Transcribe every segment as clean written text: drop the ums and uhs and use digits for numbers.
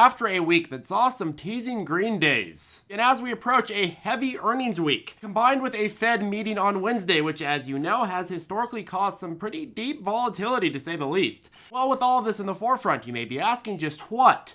after a week that saw some teasing green days. And as we approach a heavy earnings week, combined with a Fed meeting on Wednesday, which as you know has historically caused some pretty deep volatility to say the least. Well, with all of this in the forefront, you may be asking just what,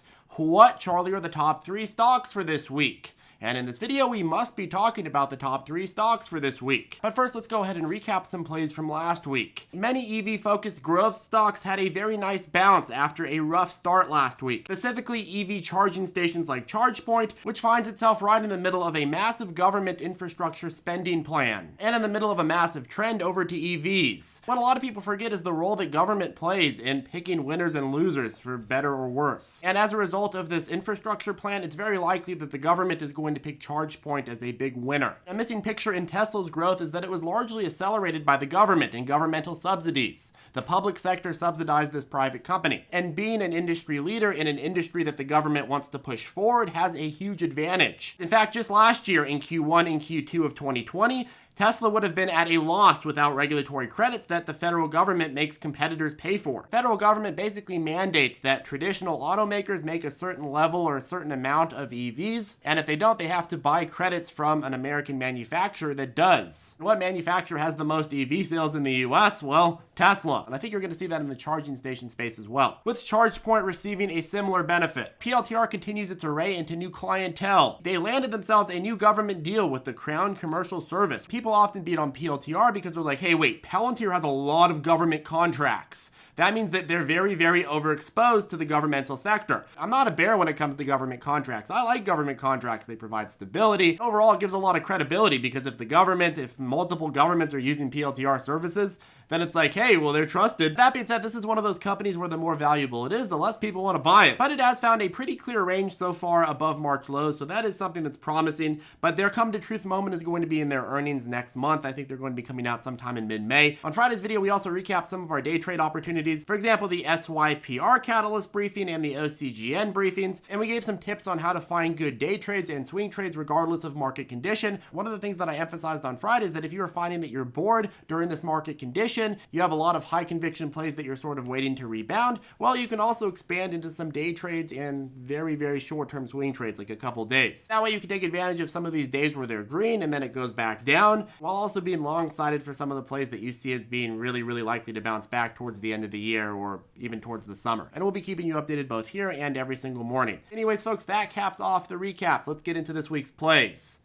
Charlie, are the top 3 stocks for this week? And in this video, we must be talking about the top 3 stocks for this week. But first, let's go ahead and recap some plays from last week. Many EV-focused growth stocks had a very nice bounce after a rough start last week. Specifically, EV charging stations like ChargePoint, which finds itself right in the middle of a massive government infrastructure spending plan, and in the middle of a massive trend over to EVs. What a lot of people forget is the role that government plays in picking winners and losers, for better or worse. And as a result of this infrastructure plan, it's very likely that the government is going to pick ChargePoint as a big winner. A missing picture in Tesla's growth is that it was largely accelerated by the government and governmental subsidies. The public sector subsidized this private company, and being an industry leader in an industry that the government wants to push forward has a huge advantage. In fact, just last year in Q1 and Q2 of 2020, Tesla would have been at a loss without regulatory credits that the federal government makes competitors pay for. Federal government basically mandates that traditional automakers make a certain level or a certain amount of EVs, and if they don't, they have to buy credits from an American manufacturer that does. And what manufacturer has the most EV sales in the US? Well, Tesla. And I think you're going to see that in the charging station space as well, with ChargePoint receiving a similar benefit. PLTR continues its array into new clientele. They landed themselves a new government deal with the Crown Commercial Service. People often beat on PLTR because they're like, hey, wait, Palantir has a lot of government contracts. That means that they're very, very overexposed to the governmental sector. I'm not a bear when it comes to government contracts. I like government contracts. They provide stability. Overall, it gives a lot of credibility because if multiple governments are using PLTR services, then it's like, hey, well, they're trusted. That being said, this is one of those companies where the more valuable it is, the less people want to buy it. But it has found a pretty clear range so far above March lows, so that is something that's promising. But their come to truth moment is going to be in their earnings next month. I think they're going to be coming out sometime in mid-May. On Friday's video, we also recap some of our day trade opportunities. For example, the SYPR Catalyst briefing and the OCGN briefings. And we gave some tips on how to find good day trades and swing trades regardless of market condition. One of the things that I emphasized on Friday is that if you are finding that you're bored during this market condition, you have a lot of high conviction plays that you're sort of waiting to rebound, well, you can also expand into some day trades and very, very short-term swing trades, like a couple days. That way you can take advantage of some of these days where they're green and then it goes back down, while also being long-sided for some of the plays that you see as being really, really likely to bounce back towards the end of the year or even towards the summer. And we'll be keeping you updated both here and every single morning. Anyways, folks, that caps off the recaps. Let's get into this week's plays.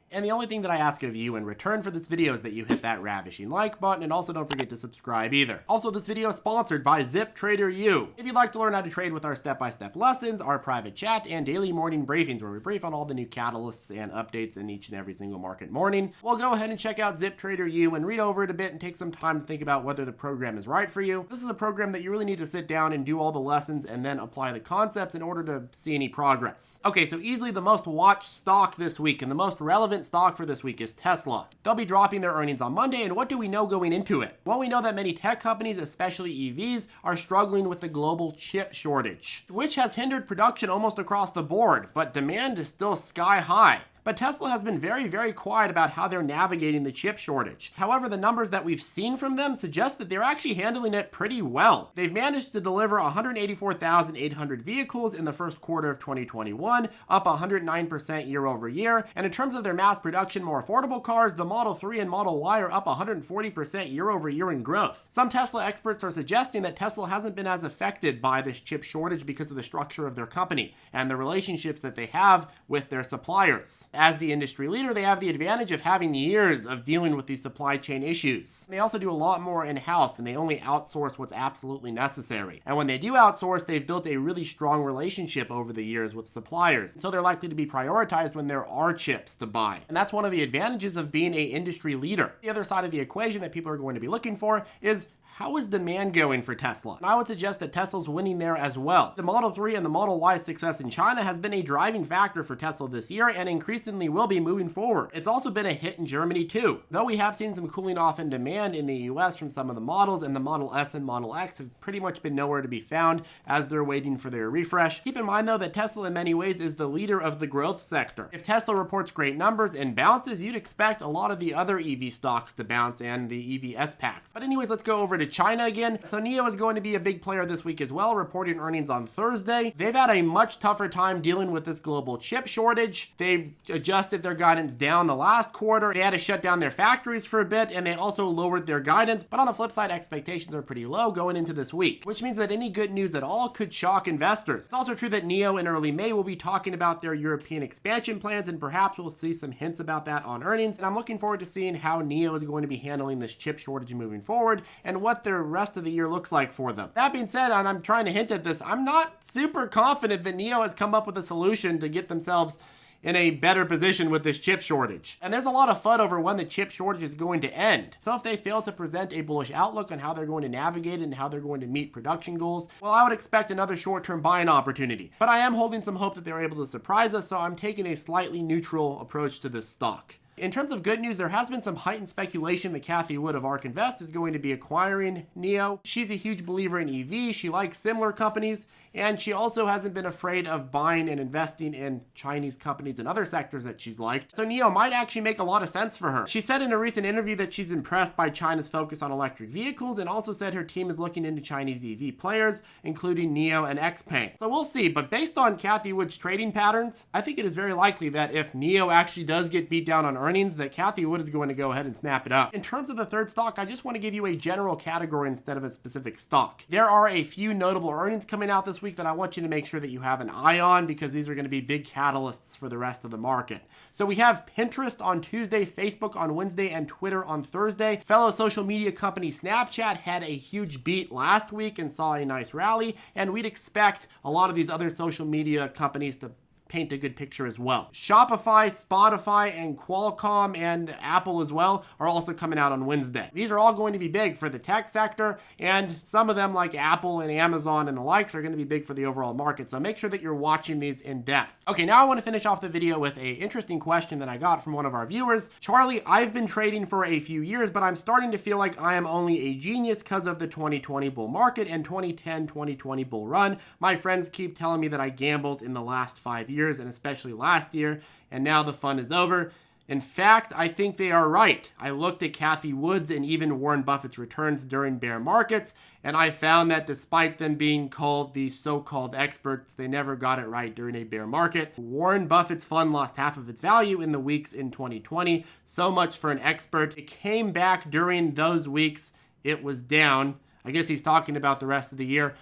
And the only thing that I ask of you in return for this video is that you hit that ravishing like button, and also don't forget to subscribe either. Also, this video is sponsored by ZipTrader U. If you'd like to learn how to trade with our step-by-step lessons, our private chat, and daily morning briefings where we brief on all the new catalysts and updates in each and every single market morning, well, go ahead and check out ZipTrader U and read over it a bit and take some time to think about whether the program is right for you. This is a program that you really need to sit down and do all the lessons and then apply the concepts in order to see any progress. Okay, so easily the most watched stock this week and the most relevant stock for this week is Tesla. They'll be dropping their earnings on Monday, and what do we know going into it? Well, we know that many tech companies, especially EVs, are struggling with the global chip shortage, which has hindered production almost across the board, but demand is still sky high. But Tesla has been very, very quiet about how they're navigating the chip shortage. However, the numbers that we've seen from them suggest that they're actually handling it pretty well. They've managed to deliver 184,800 vehicles in the first quarter of 2021, up 109% year over year. And in terms of their mass production, more affordable cars, the Model 3 and Model Y are up 140% year over year in growth. Some Tesla experts are suggesting that Tesla hasn't been as affected by this chip shortage because of the structure of their company and the relationships that they have with their suppliers. As the industry leader, they have the advantage of having years of dealing with these supply chain issues. They also do a lot more in-house, and they only outsource what's absolutely necessary. And when they do outsource, they've built a really strong relationship over the years with suppliers. So they're likely to be prioritized when there are chips to buy. And that's one of the advantages of being an industry leader. The other side of the equation that people are going to be looking for is how is demand going for Tesla? And I would suggest that Tesla's winning there as well. The Model 3 and the Model Y success in China has been a driving factor for Tesla this year and increasingly will be moving forward. It's also been a hit in Germany too. Though we have seen some cooling off in demand in the US from some of the models, and the Model S and Model X have pretty much been nowhere to be found as they're waiting for their refresh. Keep in mind though that Tesla in many ways is the leader of the growth sector. If Tesla reports great numbers and bounces, you'd expect a lot of the other EV stocks to bounce and the EV S-Packs. But anyways, let's go over to China again. So NIO is going to be a big player this week as well, reporting earnings on Thursday. They've had a much tougher time dealing with this global chip shortage. They adjusted their guidance down the last quarter. They had to shut down their factories for a bit, and they also lowered their guidance. But on the flip side, expectations are pretty low going into this week, which means that any good news at all could shock investors. It's also true that NIO in early May will be talking about their European expansion plans, and perhaps we'll see some hints about that on earnings. And I'm looking forward to seeing how NIO is going to be handling this chip shortage moving forward and what the rest of the year looks like for them. That being said, and I'm trying to hint at this, I'm not super confident that NIO has come up with a solution to get themselves in a better position with this chip shortage. And there's a lot of FUD over when the chip shortage is going to end. So if they fail to present a bullish outlook on how they're going to navigate it and how they're going to meet production goals, well, I would expect another short-term buying opportunity. But I am holding some hope that they're able to surprise us, so I'm taking a slightly neutral approach to this stock. In terms of good news, there has been some heightened speculation that Cathie Wood of ARK Invest is going to be acquiring NIO. She's a huge believer in EV. She likes similar companies, and she also hasn't been afraid of buying and investing in Chinese companies and other sectors that she's liked. So NIO might actually make a lot of sense for her. She said in a recent interview that she's impressed by China's focus on electric vehicles, and also said her team is looking into Chinese EV players, including NIO and XPeng. So we'll see, but based on Cathie Wood's trading patterns, I think it is very likely that if NIO actually does get beat down on earnings, that Cathie Wood is going to go ahead and snap it up. In terms of the third stock, I just want to give you a general category instead of a specific stock. There are a few notable earnings coming out this week that I want you to make sure that you have an eye on, because these are going to be big catalysts for the rest of the market. So we have Pinterest on Tuesday, Facebook on Wednesday, and Twitter on Thursday. Fellow social media company Snapchat had a huge beat last week and saw a nice rally, and we'd expect a lot of these other social media companies to paint a good picture as well. Shopify, Spotify, and Qualcomm, and Apple as well are also coming out on Wednesday. These are all going to be big for the tech sector, and some of them like Apple and Amazon and the likes are going to be big for the overall market. So make sure that you're watching these in depth. Okay, now I want to finish off the video with an interesting question that I got from one of our viewers. Charlie, I've been trading for a few years, but I'm starting to feel like I am only a genius because of the 2020 bull market and 2010-2020 bull run. My friends keep telling me that I gambled in the last 5 years, and especially last year, and now the fun is over. In fact, I think they are right. I looked at Cathie Wood's and even Warren Buffett's returns during bear markets, and I found that despite them being called the so-called experts, they never got it right during a bear market. Warren Buffett's fund lost half of its value in the weeks in 2020. So much for an expert. It came back during those weeks. It was down. I guess he's talking about the rest of the year.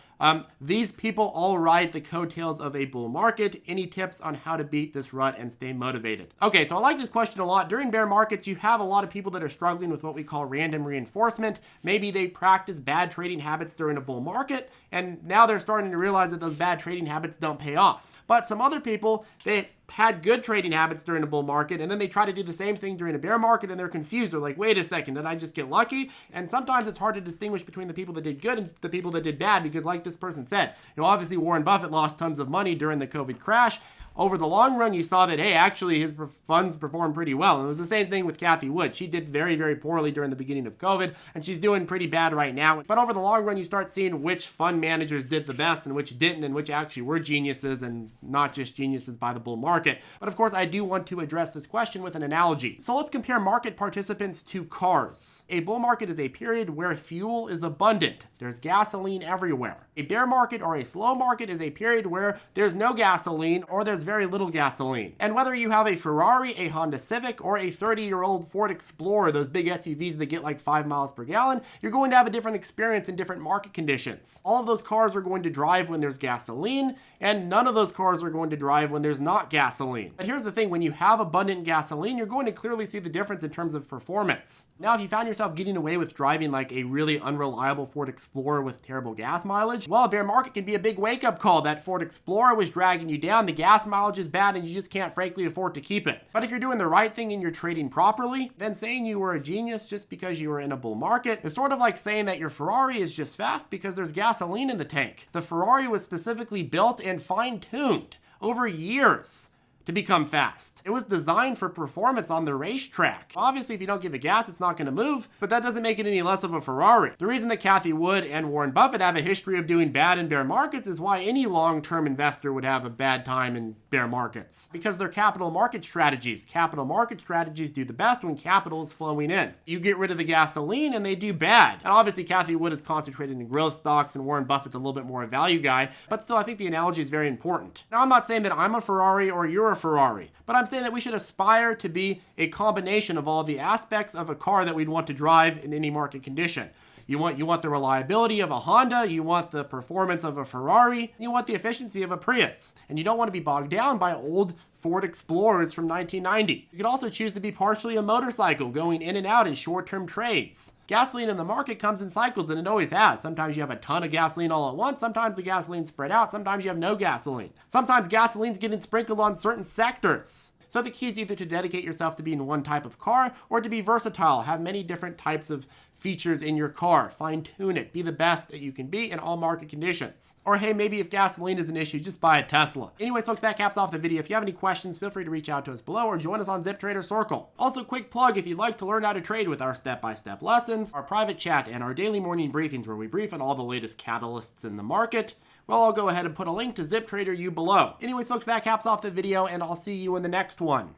These people all ride the coattails of a bull market. Any tips on how to beat this rut and stay motivated? Okay, so I like this question a lot. During bear markets, you have a lot of people that are struggling with what we call random reinforcement. Maybe they practice bad trading habits during a bull market, and now they're starting to realize that those bad trading habits don't pay off. But some other people, they had good trading habits during a bull market, and then they try to do the same thing during a bear market, and they're confused. They're like, wait a second, did I just get lucky? And sometimes it's hard to distinguish between the people that did good and the people that did bad, because like this person said, obviously Warren Buffett lost tons of money during the COVID crash. Over the long run, you saw that, hey, actually his funds performed pretty well. And it was the same thing with Cathie Wood. She did very, very poorly during the beginning of COVID, and she's doing pretty bad right now. But over the long run, you start seeing which fund managers did the best and which didn't, and which actually were geniuses and not just geniuses by the bull market. But of course, I do want to address this question with an analogy. So let's compare market participants to cars. A bull market is a period where fuel is abundant. There's gasoline everywhere. A bear market or a slow market is a period where there's no gasoline or there's very little gasoline. And whether you have a Ferrari, a Honda Civic, or a 30-year-old Ford Explorer, those big SUVs that get like 5 miles per gallon, you're going to have a different experience in different market conditions. All of those cars are going to drive when there's gasoline, and none of those cars are going to drive when there's not gasoline. But here's the thing, when you have abundant gasoline, you're going to clearly see the difference in terms of performance. Now, if you found yourself getting away with driving like a really unreliable Ford Explorer with terrible gas mileage, well, a bear market can be a big wake-up call. That Ford Explorer was dragging you down, the gas mileage is bad, and you just can't frankly afford to keep it. But if you're doing the right thing and you're trading properly, then saying you were a genius just because you were in a bull market is sort of like saying that your Ferrari is just fast because there's gasoline in the tank. The Ferrari was specifically built and fine-tuned over years to become fast. It was designed for performance on the racetrack. Obviously, if you don't give it gas, it's not going to move, but that doesn't make it any less of a Ferrari. The reason that Cathie Wood and Warren Buffett have a history of doing bad in bear markets is why any long-term investor would have a bad time in bear markets. Because they're capital market strategies. Capital market strategies do the best when capital is flowing in. You get rid of the gasoline and they do bad. And obviously, Cathie Wood is concentrated in growth stocks and Warren Buffett's a little bit more a value guy, but still, I think the analogy is very important. Now, I'm not saying that I'm a Ferrari or you're a Ferrari, but I'm saying that we should aspire to be a combination of all the aspects of a car that we'd want to drive in any market condition. You want the reliability of a Honda, you want the performance of a Ferrari, you want the efficiency of a Prius. And you don't want to be bogged down by old Ford Explorers from 1990. You could also choose to be partially a motorcycle, going in and out in short-term trades. Gasoline in the market comes in cycles, and it always has. Sometimes you have a ton of gasoline all at once. Sometimes the gasoline's spread out. Sometimes you have no gasoline. Sometimes gasoline's getting sprinkled on certain sectors. So the key is either to dedicate yourself to being one type of car or to be versatile, have many different types of features in your car, fine-tune it, be the best that you can be in all market conditions. Or hey, maybe if gasoline is an issue, just buy a Tesla. Anyways, folks, that caps off the video. If you have any questions, feel free to reach out to us below or join us on ZipTrader Circle. Also, quick plug, if you'd like to learn how to trade with our step-by-step lessons, our private chat, and our daily morning briefings where we brief on all the latest catalysts in the market, well, I'll go ahead and put a link to ZipTrader below. Anyways, folks, that caps off the video, and I'll see you in the next one.